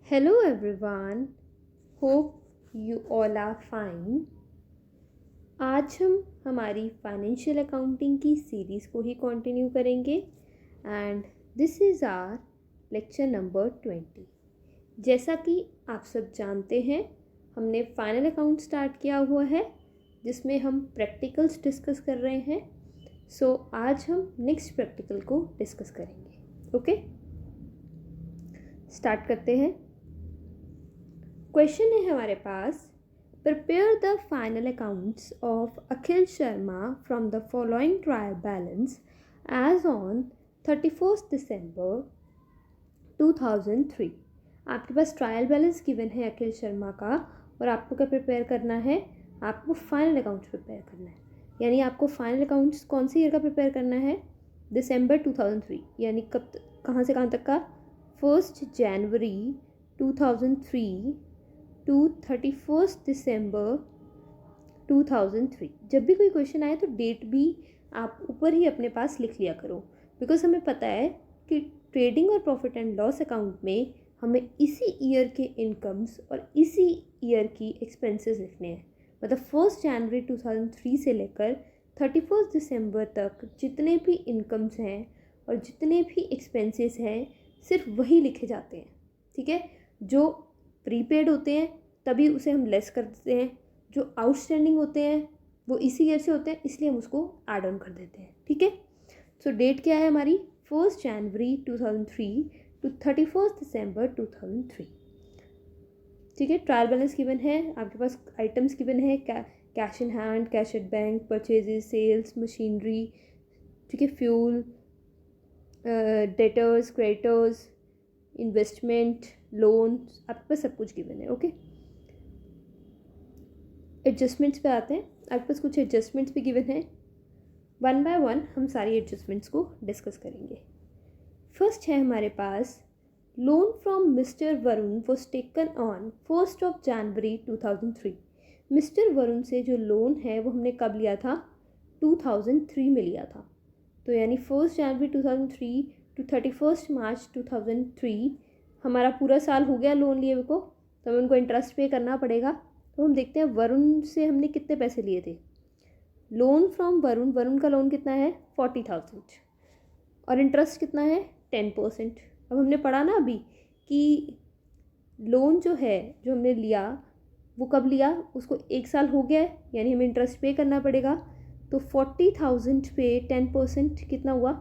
Hello everyone, hope you all are fine. आज हम हमारी फाइनेंशियल अकाउंटिंग की सीरीज़ को ही कंटिन्यू करेंगे and this is our lecture number 20। जैसा कि आप सब जानते हैं, हमने फाइनल अकाउंट स्टार्ट किया हुआ है जिसमें हम प्रैक्टिकल्स डिस्कस कर रहे हैं। सो आज हम नेक्स्ट प्रैक्टिकल को डिस्कस करेंगे। ओके, स्टार्ट करते हैं। क्वेश्चन है हमारे पास, prepare the final accounts of Akhil Sharma from the following trial balance as on 31 December 2003। आपके पास ट्रायल बैलेंस गिवन है अखिल शर्मा का और आपको क्या प्रिपेयर करना है? आपको फाइनल अकाउंट्स प्रिपेयर करना है। यानी आपको फाइनल अकाउंट्स कौन सी ईयर का प्रिपेयर करना है? दिसंबर 2003। यानी कहाँ से कहाँ तक का? 1 जनवरी 2003 टू 31 दिसंबर 2003। जब भी कोई क्वेश्चन आए तो डेट भी आप ऊपर ही अपने पास लिख लिया करो, बिकॉज हमें पता है कि ट्रेडिंग और प्रॉफिट एंड लॉस अकाउंट में हमें इसी ईयर के इनकम्स और इसी ईयर की एक्सपेंसेस लिखने हैं। मतलब 1 जनवरी 2003 से लेकर 31 दिसंबर तक जितने भी इनकम्स हैं और जितने भी एक्सपेंसेस हैं सिर्फ वही लिखे जाते हैं। ठीक है, जो प्रीपेड होते हैं तभी उसे हम लेस कर देते हैं, जो आउटस्टैंडिंग होते हैं वो इसी ईयर से होते हैं इसलिए हम उसको ऐड ऑन कर देते हैं। ठीक है, सो डेट क्या है हमारी? 1 जनवरी 2003 टू 31 दिसंबर 2003। ठीक है, ट्रायल बैलेंस गिवन है, आपके पास आइटम्स गिवन है, cash in hand, cash at bank, purchases, sales, machinery, ठीक है, fuel, debtors, creditors, investment, loan, आपके पास सब कुछ गिवन है। ओके, एडजस्टमेंट्स पे आते हैं। आपके पास कुछ एडजस्टमेंट्स भी गिवन है। वन बाय वन हम सारी एडजस्टमेंट्स को डिस्कस करेंगे। फर्स्ट है हमारे पास, loan from mister Varun was taken on 1 January 2003। Mister Varun से जो लोन है वो हमने कब लिया था? 2003 में लिया था। तो यानी 1 जनवरी 2003 टू 31 मार्च 2003 हमारा पूरा साल हो गया लोन लिए को, तो हमें उनको इंटरेस्ट पे करना पड़ेगा। तो हम देखते हैं वरुण से हमने कितने पैसे लिए थे। लोन फ्रॉम वरुण, वरुण का लोन कितना है? 40,000 और इंटरेस्ट कितना है? 10%। अब हमने पढ़ा ना अभी कि लोन जो है जो हमने लिया वो कब लिया, उसको 1 साल हो गया है, यानी हमें इंटरेस्ट पे करना पड़ेगा। तो 40,000 पे 10% कितना हुआ?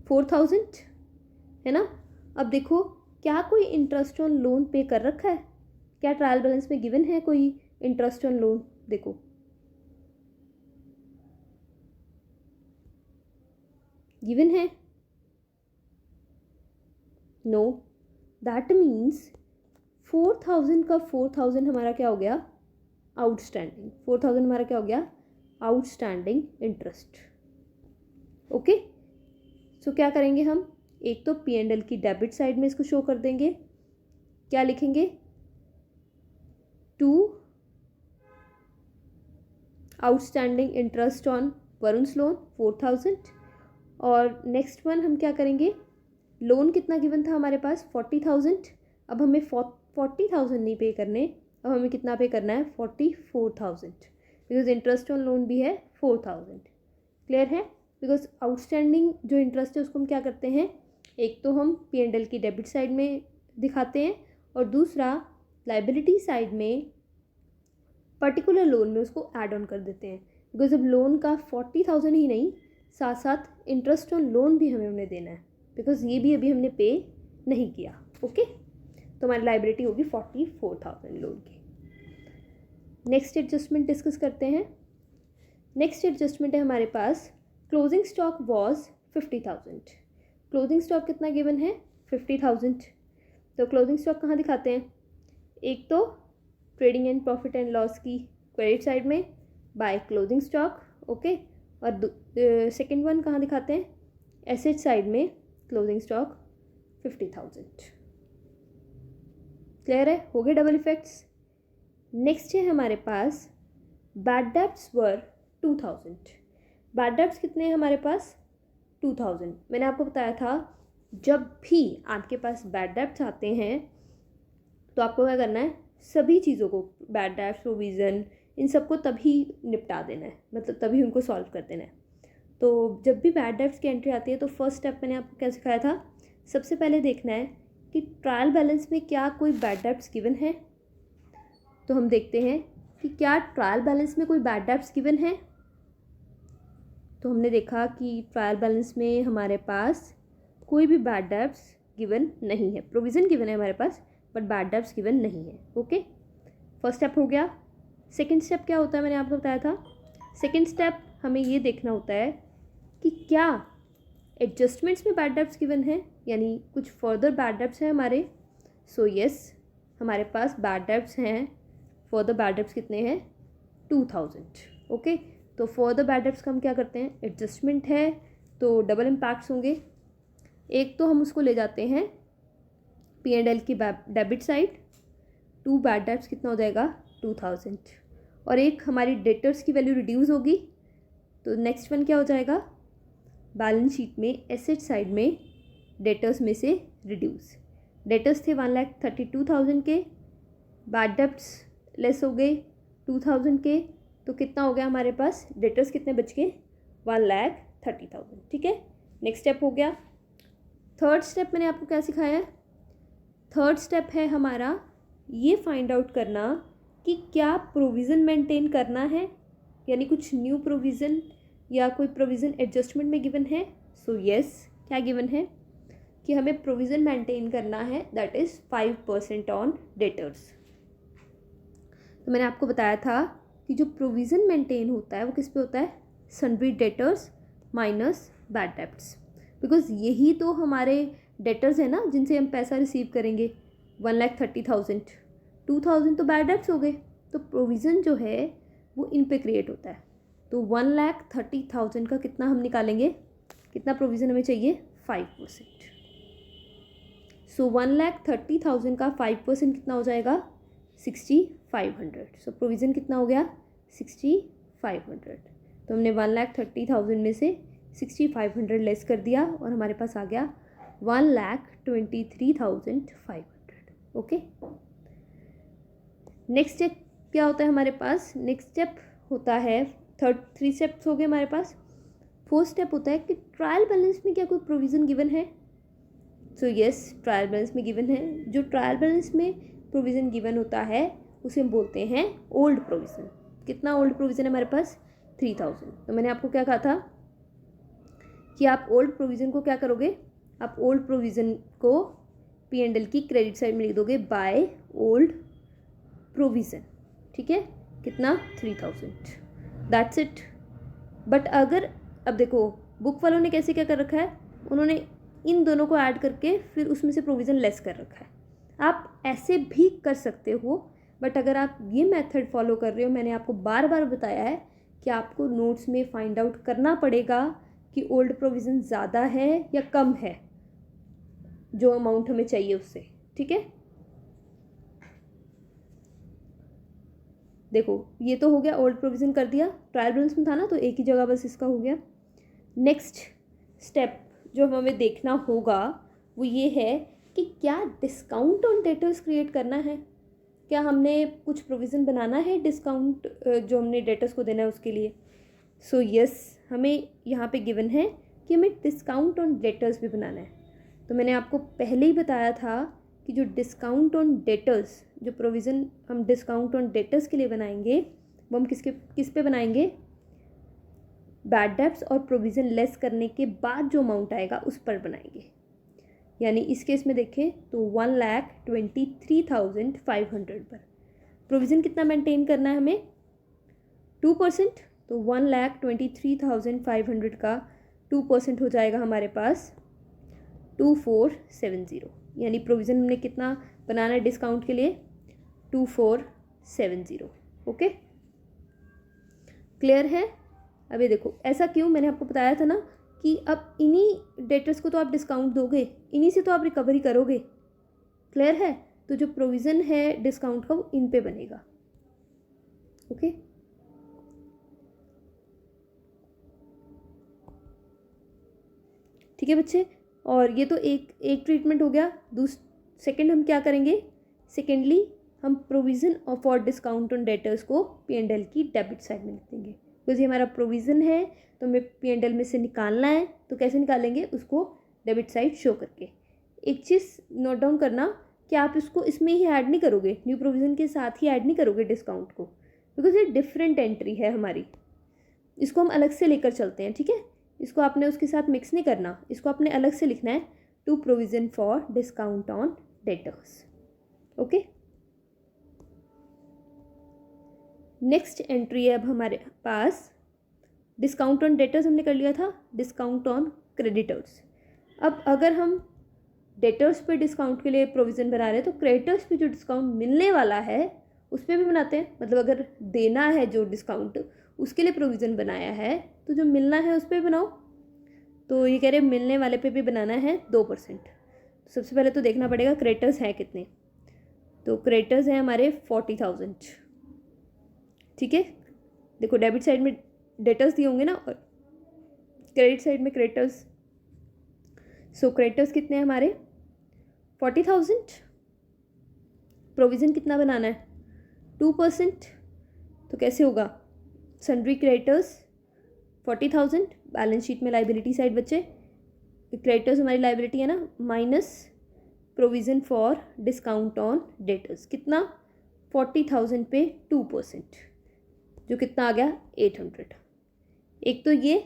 4,000 है ना। अब देखो, क्या कोई इंटरेस्ट ऑन लोन पे कर रखा है? क्या ट्रायल बैलेंस में गिवन है कोई इंटरेस्ट ऑन लोन? देखो, गिवन है? नो, दैट मीन्स 4,000 का 4,000 हमारा क्या हो गया? आउटस्टैंडिंग। 4,000 हमारा क्या हो गया? Outstanding interest. ओके, सो क्या करेंगे हम? एक तो P&L की डेबिट साइड में इसको शो कर देंगे। क्या लिखेंगे? Two outstanding interest on Varun's loan 4,000। और नेक्स्ट वन हम क्या करेंगे? लोन कितना गिवन था हमारे पास? 40,000। अब हमें 40,000 नहीं पे करने, अब हमें कितना पे करना है? 44,000, बिकॉज इंटरेस्ट ऑन लोन भी है 4,000। क्लियर है? बिकॉज आउटस्टैंडिंग जो इंटरेस्ट है उसको हम क्या करते हैं, एक तो हम P&L की डेबिट साइड में दिखाते हैं और दूसरा लाइबिलिटी साइड में पर्टिकुलर लोन में उसको ऐड ऑन कर देते हैं। बिकॉज अब लोन का 40,000 ही नहीं, साथ साथ इंटरेस्ट ऑन लोन भी हमें उन्हें देना है, बिकॉज ये भी अभी हमने पे नहीं किया। ओके, तो हमारी लाइबिलिटी होगी 44,000 लोन की। नेक्स्ट एडजस्टमेंट डिस्कस करते हैं। नेक्स्ट एडजस्टमेंट है हमारे पास, closing stock was 50,000। Closing stock कितना गिवन है? 50,000। तो क्लोजिंग स्टॉक कहाँ दिखाते हैं? एक तो trading and profit and loss की क्रेडिट साइड में बाय क्लोजिंग स्टॉक। ओके, और सेकेंड वन कहाँ दिखाते हैं? एसेट साइड में क्लोजिंग स्टॉक 50,000। क्लियर है? हो गए डबल इफेक्ट्स। नेक्स्ट है हमारे पास, बैड डेब्ट्स वर 2,000। बैड डेब्ट्स कितने हैं हमारे पास? 2,000। मैंने आपको बताया था जब भी आपके पास बैड डेब्ट्स आते हैं तो आपको क्या करना है, सभी चीज़ों को, बैड डेब्ट्स, प्रोविज़न, इन सबको तभी निपटा देना है, मतलब तभी उनको सॉल्व कर देना है। तो जब भी बैड डेब्ट्स की एंट्री आती है तो फर्स्ट स्टेप मैंने आपको क्या सिखाया था, सबसे पहले देखना है कि ट्रायल बैलेंस में क्या कोई बैड डेब्ट्स गिवन है। तो हम देखते हैं कि क्या ट्रायल बैलेंस में कोई बैड डेब्ट्स गिवन है। तो हमने देखा कि ट्रायल बैलेंस में हमारे पास कोई भी बैड डेब्ट्स गिवन नहीं है, प्रोविज़न गिवन है हमारे पास बट बैड डेब्ट्स गिवन नहीं है। ओके, फर्स्ट स्टेप हो गया। सेकंड स्टेप क्या होता है, मैंने आपको बताया था, सेकंड स्टेप हमें ये देखना होता है कि क्या एडजस्टमेंट्स में बैड डेब्ट्स गिवन है, यानी कुछ फर्दर बैड डेब्ट्स हैं हमारे। सो यस, हमारे पास बैड डेब्ट्स हैं, फर्दर बैड डेब्ट्स कितने हैं, 2000। ओके, तो फर्दर बैड डेब्ट्स का हम क्या करते हैं, एडजस्टमेंट है तो डबल इम्पैक्ट्स होंगे। एक तो हम उसको ले जाते हैं P&L की डेबिट साइड, 2 बैड डेब्ट्स कितना हो जाएगा, 2000, और एक हमारी डेटर्स की वैल्यू रिड्यूस होगी, तो नेक्स्ट वन क्या हो जाएगा, बैलेंस शीट में एसेट साइड में डेटर्स में से रिड्यूस। डेटर्स थे 1,32,000 के, बैड डेब्ट्स लेस हो गए 2000 के, तो कितना हो गया हमारे पास, डेटर्स कितने बच गए, 1,30,000। ठीक है, नेक्स्ट स्टेप हो गया। थर्ड स्टेप मैंने आपको क्या सिखाया है, थर्ड स्टेप है हमारा ये फाइंड आउट करना कि क्या प्रोविज़न मेंटेन करना है, यानी कुछ न्यू प्रोविज़न या कोई प्रोविज़न एडजस्टमेंट में गिवन है। सो यस, क्या गिवन है कि हमें प्रोविज़न मेंटेन करना है, दैट इज़ 5% ऑन डेटर्स। तो मैंने आपको बताया था कि जो प्रोविज़न मेंटेन होता है वो किस पे होता है, sundry debtors minus bad debts, because यही तो हमारे डेटर्स है ना जिनसे हम पैसा रिसीव करेंगे। 1,30,000, 2,000 तो बैड डेब्ट्स हो गए, तो प्रोविज़न जो है वो इन पे क्रिएट होता है। तो 1,30,000 का कितना हम निकालेंगे, कितना प्रोविज़न हमें चाहिए, 5%। सो 1,30,000 का 5% कितना हो जाएगा, 6,500। सो प्रोविज़न कितना हो गया, 6,500। तो हमने 1,30,000 में से 6,500 लेस कर दिया और हमारे पास आ गया 1,23,500। ओके, नेक्स्ट स्टेप क्या होता है हमारे पास, नेक्स्ट स्टेप होता है, थ्री स्टेप्स हो गए हमारे पास। फोर्थ स्टेप होता है कि ट्रायल बैलेंस में क्या कोई प्रोविज़न गिवन है। सो यस, ट्रायल बैलेंस में गिवन है। जो ट्रायल बैलेंस में प्रोविज़न गिवन होता है उसे हम बोलते हैं ओल्ड प्रोविज़न। कितना ओल्ड प्रोविज़न है हमारे पास, 3,000। तो मैंने आपको क्या कहा था कि आप ओल्ड प्रोविज़न को क्या करोगे, आप ओल्ड प्रोविज़न को P&L की क्रेडिट साइड में लिख दोगे बाय ओल्ड प्रोविज़न। ठीक है, कितना, 3,000, दैट्स इट। बट अगर, अब देखो बुक वालों ने कैसे क्या कर रखा है, उन्होंने इन दोनों को ऐड करके फिर उसमें से प्रोविज़न लेस कर रखा है। आप ऐसे भी कर सकते हो, बट अगर आप ये मेथड फॉलो कर रहे हो, मैंने आपको बार बार बताया है कि आपको नोट्स में फाइंड आउट करना पड़ेगा कि ओल्ड प्रोविज़न ज़्यादा है या कम है जो अमाउंट हमें चाहिए उससे। ठीक है, देखो ये तो हो गया, ओल्ड प्रोविज़न कर दिया, ट्रायल बैलेंस में था ना तो एक ही जगह बस इसका हो गया। नेक्स्ट स्टेप जो हमें देखना होगा वो ये है कि क्या डिस्काउंट ऑन डेटर्स क्रिएट करना है, क्या हमने कुछ प्रोविज़न बनाना है डिस्काउंट जो हमने डेटर्स को देना है उसके लिए। सो यस, हमें यहाँ पे गिवन है कि हमें डिस्काउंट ऑन डेटर्स भी बनाना है। तो मैंने आपको पहले ही बताया था कि जो डिस्काउंट ऑन डेटर्स, जो प्रोविज़न हम डिस्काउंट ऑन डेटर्स के लिए बनाएंगे वो हम किस पे बनाएंगे, बैड डेब्ट्स और प्रोविज़न लेस करने के बाद जो अमाउंट आएगा उस पर बनाएंगे। यानी इस केस में देखें तो 1,23,500 पर प्रोविज़न कितना मेंटेन करना है हमें, 2%। तो 1,23,500 का 2% हो जाएगा हमारे पास 2,470, यानी प्रोविज़न हमने कितना बनाना है डिस्काउंट के लिए, 2,470। ओके, क्लियर है। अब ये देखो ऐसा क्यों, मैंने आपको बताया था ना कि अब इन्हीं डेटर्स को तो आप डिस्काउंट दोगे, इन्हीं से तो आप रिकवरी करोगे। क्लियर है, तो जो प्रोविज़न है डिस्काउंट का वो इन पे बनेगा। ओके, ठीक है बच्चे, और ये तो एक ट्रीटमेंट हो गया। सेकंड हम क्या करेंगे, सेकेंडली हम provision for discount on debtors को P&L की डेबिट साइड में लिख देंगे, बिकॉज ये हमारा प्रोविज़न है तो हमें P&L में से निकालना है। तो कैसे निकालेंगे, उसको डेबिट साइड शो करके। एक चीज़ नोट डाउन करना कि आप इसको इसमें ही ऐड नहीं करोगे, न्यू प्रोविज़न के साथ ही ऐड नहीं करोगे डिस्काउंट को, बिकॉज ये डिफरेंट एंट्री है हमारी, इसको हम अलग से लेकर चलते हैं, ठीक है। इसको आपने उसके साथ मिक्स नहीं करना, इसको आपने अलग से लिखना है, to provision for discount on debtors. Okay, next entry है अब हमारे पास, डिस्काउंट ऑन डेटर्स हमने कर लिया था, डिस्काउंट ऑन क्रेडिटर्स। अब अगर हम डेटर्स पे डिस्काउंट के लिए प्रोविज़न बना रहे हैं तो क्रेडिटर्स पे जो डिस्काउंट मिलने वाला है उस पर भी बनाते हैं। मतलब अगर देना है जो डिस्काउंट, उसके लिए प्रोविज़न बनाया है, तो जो मिलना है उस पर भी बनाओ। तो ये कह रहे हैं मिलने वाले पे भी बनाना है 2%। तो सबसे पहले तो देखना पड़ेगा क्रेडिटर्स हैं कितने। तो क्रेडिटर्स हैं हमारे 40,000, ठीक है। देखो डेबिट साइड में डेटर्स दिए होंगे ना, और क्रेडिट साइड में क्रेडिटर्स। सो क्रेडिटर्स कितने हैं हमारे 40,000। प्रोविज़न कितना बनाना है 2%। तो कैसे होगा, सन्ड्री क्रेडिटर्स 40,000, बैलेंस शीट में लाइबिलिटी साइड बच्चे, क्रेडिटर्स हमारी लाइबिलिटी है ना, minus provision for discount on debtors, कितना 40,000 पे 2%, जो कितना आ गया 800। एक तो ये,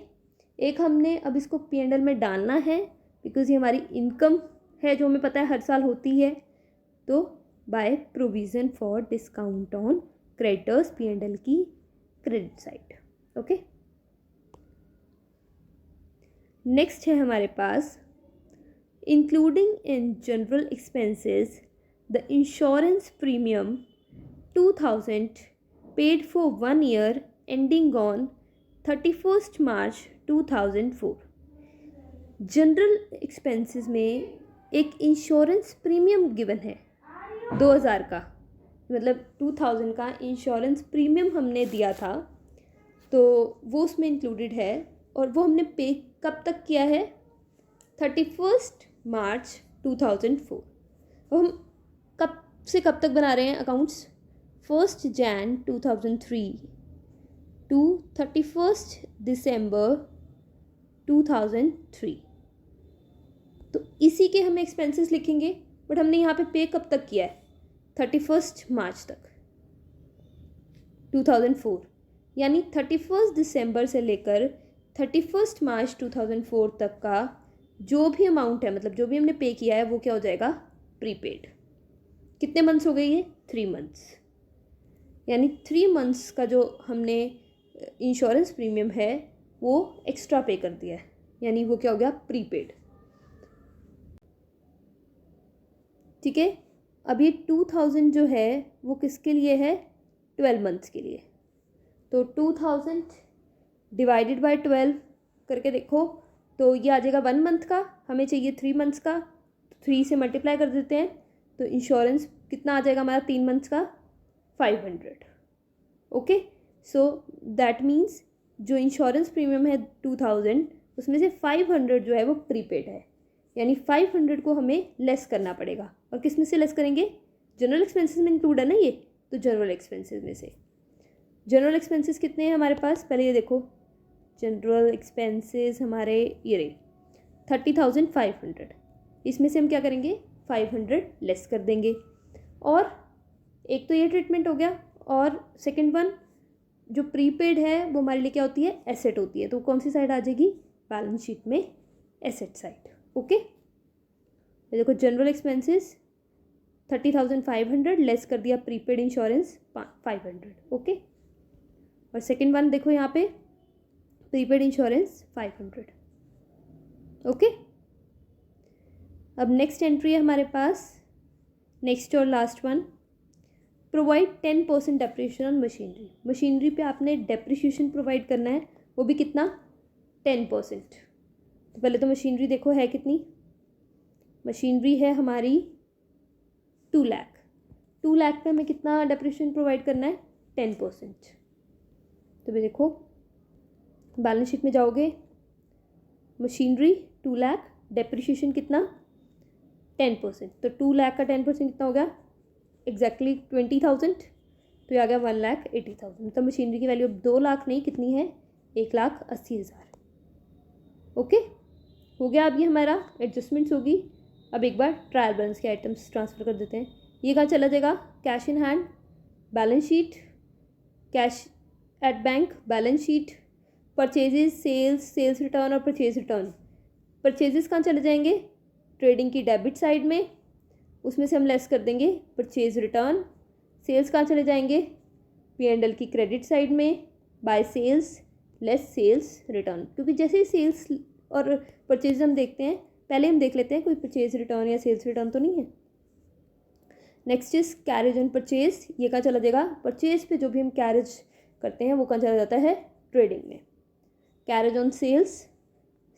एक हमने अब इसको P&L में डालना है, बिकॉज ये हमारी इनकम है जो हमें पता है हर साल होती है। तो by provision for discount on creditors P&L की क्रेडिट साइड। ओके, नेक्स्ट है हमारे पास, including in general expenses the insurance premium 2000 paid for 1 year ending on 31st March 2004। General expenses में एक इंश्योरेंस प्रीमियम गिवन है 2000 का, मतलब 2000 का इंश्योरेंस प्रीमियम हमने दिया था, तो वो उसमें इंक्लूडेड है। और वो हमने पे कब तक किया है, 31st March 2004। वो हम कब से कब तक बना रहे हैं accounts, 1st Jan 2003 to 31st December 2003। तो इसी के हमें एक्सपेंसेस लिखेंगे, बट हमने यहाँ पे पे कब तक किया है, 31st March तक 2004, यानी 31st December से लेकर 31st March 2004 तक का जो भी अमाउंट है, मतलब जो भी हमने पे किया है, वो क्या हो जाएगा, प्रीपेड। कितने मंथ्स हो गए ये, 3 मंथ्स, यानी 3 मंथ्स का जो हमने इंश्योरेंस प्रीमियम है वो एक्स्ट्रा पे कर दिया है, यानी वो क्या हो गया, प्रीपेड। ठीक है, अब ये 2000 जो है वो किसके लिए है, 12 मंथ्स के लिए। तो 2000 डिवाइडेड बाय 12 करके देखो, तो ये आ जाएगा 1 मंथ का, हमें चाहिए 3 मंथ्स का, 3 से मल्टीप्लाई कर देते हैं, तो इंश्योरेंस कितना आ जाएगा हमारा 3 मंथ्स का, 500। ओके, सो दैट मीन्स जो इंश्योरेंस प्रीमियम है 2000, उसमें से 500 जो है वो प्रीपेड है, यानी 500 को हमें लेस करना पड़ेगा। और किस में से लेस करेंगे, जनरल एक्सपेंसेस में इंक्लूड है ना ये, तो जनरल एक्सपेंसेस में से। जनरल एक्सपेंसेस कितने हैं हमारे पास, पहले ये देखो, जनरल एक्सपेंसेस हमारे ये रहे 30,500, इसमें से हम क्या करेंगे, 500 लेस कर देंगे। और एक तो ये ट्रीटमेंट हो गया, और सेकंड वन जो प्रीपेड है वो हमारे लिए क्या होती है, एसेट होती है, तो कौन सी साइड आ जाएगी, बैलेंस शीट में एसेट साइड। ओके, ये देखो जनरल एक्सपेंसेस 30,500 लेस कर दिया प्रीपेड इंश्योरेंस 500। ओके, और सेकंड वन देखो यहाँ पे प्रीपेड इंश्योरेंस 500। ओके, अब नेक्स्ट एंट्री है हमारे पास, नेक्स्ट और last one, provide 10% depreciation on machinery. Machinery पे आपने डेप्रिसिएशन प्रोवाइड करना है, वो भी कितना, 10%। तो पहले तो मशीनरी देखो है कितनी, मशीनरी है हमारी 2 लाख। 2 लाख पे हमें कितना डेप्रिसिएशन प्रोवाइड करना है, 10%। तो भाई देखो बैलेंस शीट में जाओगे, मशीनरी 2 लाख, डेप्रिशिएशन कितना 10%, तो 2 लाख का 10% कितना हो गया एग्जैक्टली 20,000, तो ये आ गया 1,80,000। मतलब मशीनरी की वैल्यू अब 2 लाख नहीं कितनी है 1,80,000। ओके, हो गया। अब ये हमारा एडजस्टमेंट्स होगी। अब एक बार ट्रायल बैलेंस के आइटम्स ट्रांसफ़र कर देते हैं। ये कहाँ चला जाएगा, cash in hand, balance sheet, cash at bank, balance sheet, purchases, sales, sales return और परचेज रिटर्न। परचेजेस कहाँ चले जाएंगे, ट्रेडिंग की डेबिट साइड में, उसमें से हम लेस कर देंगे परचेज रिटर्न। सेल्स कहाँ चले जाएंगे, P&L की क्रेडिट साइड में, by sales less sales return. क्योंकि जैसे ही सेल्स और परचेज हम देखते हैं, पहले हम देख लेते हैं कोई परचेज रिटर्न या सेल्स रिटर्न तो नहीं है। Next is carriage on purchase. ये कहाँ चला जाएगा, परचेज पे जो भी हम कैरेज करते हैं वो कहाँ चला जाता है, ट्रेडिंग में। कैरेज ऑन सेल्स,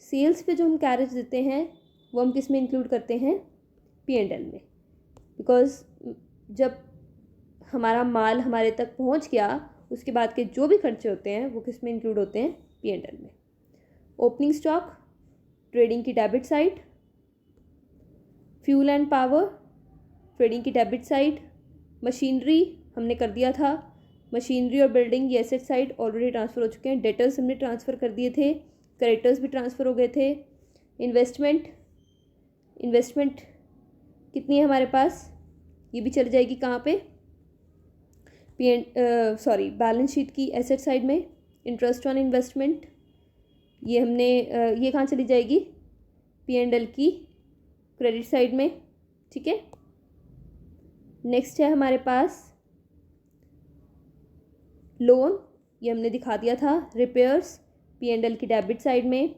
सेल्स पे जो हम कैरेज देते हैं वो हम किस में इंक्लूड करते हैं, P&L में। बिकॉज जब हमारा माल हमारे तक पहुंच गया उसके बाद के जो भी खर्चे होते हैं वो किस में इंक्लूड होते हैं, P&L में। ओपनिंग स्टॉक, ट्रेडिंग की debit side, fuel and power, trading की डेबिट साइड, मशीनरी हमने कर दिया था, मशीनरी और बिल्डिंग ये एसेट साइड ऑलरेडी ट्रांसफ़र हो चुके हैं। डेटर्स हमने ट्रांसफ़र कर दिए थे, क्रेडिटर्स भी ट्रांसफ़र हो गए थे। इन्वेस्टमेंट, इन्वेस्टमेंट कितनी है हमारे पास, ये भी चली जाएगी कहाँ पे, बैलेंस शीट की एसेट साइड में। इंटरेस्ट ऑन इन्वेस्टमेंट ये हमने ये कहाँ चली जाएगी, P&L की क्रेडिट साइड में। ठीक है, नेक्स्ट है हमारे पास लोन, ये हमने दिखा दिया था। रिपेयर्स P&L की डेबिट साइड में।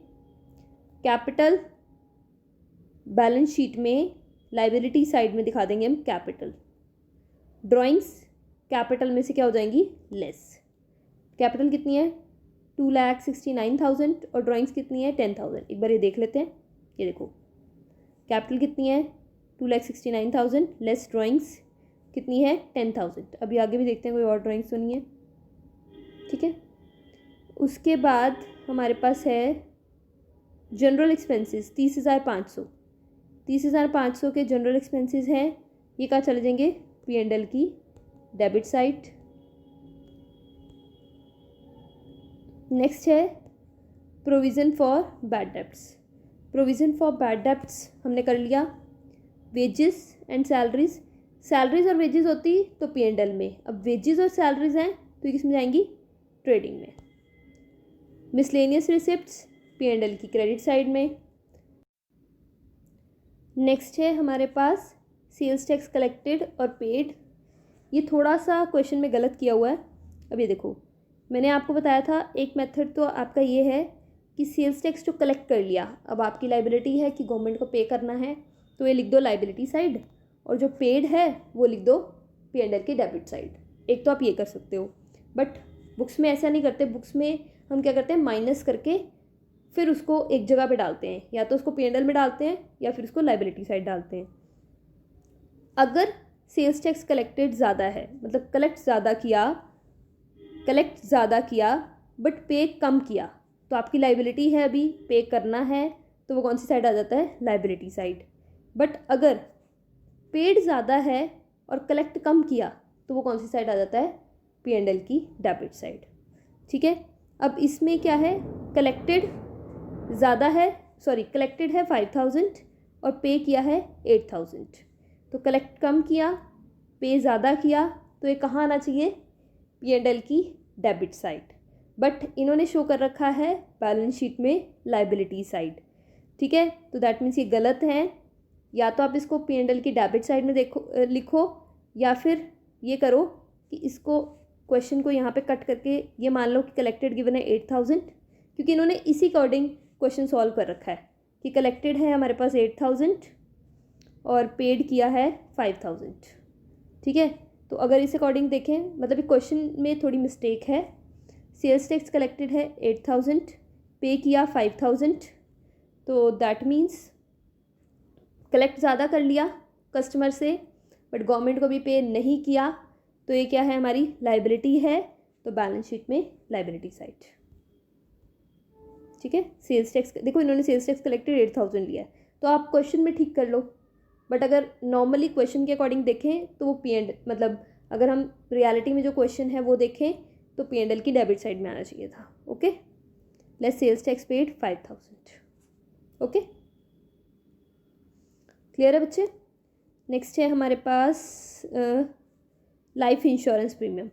कैपिटल बैलेंस शीट में लाइबिलिटी साइड में दिखा देंगे हम कैपिटल। ड्राइंग्स कैपिटल में से क्या हो जाएंगी, लेस। कैपिटल कितनी है 2,69,000 और ड्राइंग्स कितनी है 10,000। एक बार ये देख लेते हैं, ये देखो कैपिटल कितनी है 2,69,000 लेस ड्राइंग्स कितनी है 10,000। अभी आगे भी देखते हैं कोई और ड्राइंग्स तो नहीं है। ठीक है, उसके बाद हमारे पास है जनरल एक्सपेंसेस 30,500। 30,500 के जनरल एक्सपेंसेस हैं, ये कहाँ चले जाएंगे, P&L की डेबिट साइड। नेक्स्ट है provision for bad debts. Provision for bad debts हमने कर लिया। वेजेस एंड सैलरीज, सैलरीज और वेजेस होती तो P&L में, अब वेजेस और सैलरीज हैं तो ये किस में जाएंगी, ट्रेडिंग में। मिसलेनियस रिसिप्ट्स P&L की क्रेडिट साइड में। नेक्स्ट है हमारे पास सेल्स टैक्स कलेक्टेड और पेड। ये थोड़ा सा क्वेश्चन में गलत किया हुआ है। अब ये देखो, मैंने आपको बताया था एक मेथड तो आपका ये है कि सेल्स टैक्स जो कलेक्ट कर लिया, अब आपकी लाइबिलिटी है कि गवर्नमेंट को पे करना है, तो ये लिख दो लाइबिलिटी साइड, और जो पेड है वो लिख दो P&L की डेबिट साइड। एक तो आप ये कर सकते हो, बट बुक्स में ऐसा नहीं करते। बुक्स में हम क्या करते हैं, माइनस करके फिर उसको एक जगह पे डालते हैं, या तो उसको P&L में डालते हैं या फिर उसको लाइबिलिटी साइड डालते हैं। अगर सेल्स टैक्स कलेक्टेड ज़्यादा है, मतलब कलेक्ट ज़्यादा किया बट पे कम किया, तो आपकी लाइबिलिटी है अभी, पे करना है, तो वो कौन सी साइड आ जाता है, लाइबिलिटी साइड। बट अगर पेड ज़्यादा है और कलेक्ट कम किया तो वो कौन सी साइड आ जाता है, P&L की डेबिट साइड। ठीक है, अब इसमें क्या है, कलेक्टेड है 5,000 और पे किया है 8,000। तो कलेक्ट कम किया, पे ज़्यादा किया, तो ये कहाँ आना चाहिए, P&L की डेबिट साइड। बट इन्होंने शो कर रखा है बैलेंस शीट में लाइबिलिटी साइड। ठीक है, तो दैट मीन्स ये गलत है। या तो आप इसको P&L की डेबिट साइड में लिखो, या फिर ये करो कि इसको क्वेश्चन को यहाँ पे कट करके ये मान लो कि कलेक्टेड गिवन है 8,000, क्योंकि इन्होंने इसी अकॉर्डिंग क्वेश्चन सॉल्व कर रखा है कि कलेक्टेड है हमारे पास 8,000 और पेड किया है 5,000। ठीक है, तो अगर इस अकॉर्डिंग देखें, मतलब क्वेश्चन में थोड़ी मिस्टेक है। सेल्स टैक्स कलेक्टेड है 8,000, पे किया 5,000, तो दैट मीन्स कलेक्ट ज़्यादा कर लिया कस्टमर से बट गवर्नमेंट को भी पे नहीं किया, तो ये क्या है, हमारी लाइबिलिटी है, तो बैलेंस शीट में लाइबिलिटी साइड। ठीक है, सेल्स टैक्स देखो, इन्होंने सेल्स टैक्स कलेक्टेड 8,000 लिया है, तो आप क्वेश्चन में ठीक कर लो, बट अगर नॉर्मली क्वेश्चन के अकॉर्डिंग देखें तो वो P&L, मतलब अगर हम रियलिटी में जो क्वेश्चन है वो देखें तो P&L की डेबिट साइड में आना चाहिए था. Okay, less sales tax paid 5,000. Okay, clear है बच्चे. नेक्स्ट है हमारे पास life insurance premium.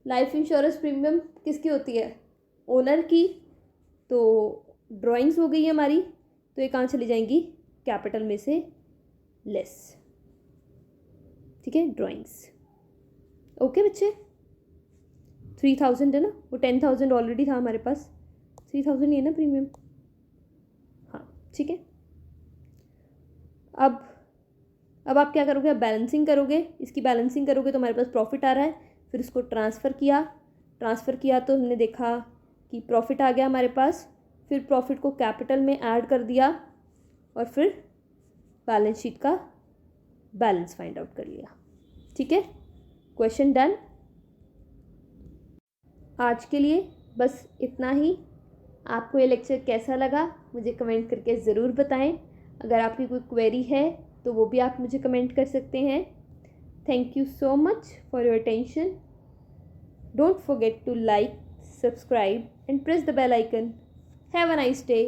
Life insurance premium किसकी होती है? ओनर की. तो ड्राइंग्स हो गई है हमारी, तो ये कहाँ चली जाएंगी? कैपिटल में से लेस. ठीक है, ड्राइंग्स. ओके बच्चे, 3,000 है ना, वो 10,000 ऑलरेडी था हमारे पास, 3,000 ही है ना प्रीमियम. हाँ ठीक है. अब आप क्या करोगे? अब बैलेंसिंग करोगे. इसकी बैलेंसिंग करोगे तो हमारे पास प्रॉफिट आ रहा है, फिर उसको ट्रांसफ़र किया तो हमने देखा कि प्रॉफिट आ गया हमारे पास. फिर प्रॉफिट को कैपिटल में ऐड कर दिया और फिर बैलेंस शीट का बैलेंस फाइंड आउट कर लिया. ठीक है, क्वेश्चन डन. आज के लिए बस इतना ही. आपको ये लेक्चर कैसा लगा मुझे कमेंट करके ज़रूर बताएं. अगर आपकी कोई क्वेरी है तो वो भी आप मुझे कमेंट कर सकते हैं. Thank you so much for your attention. Don't forget to like, subscribe and press the bell icon. Have a nice day.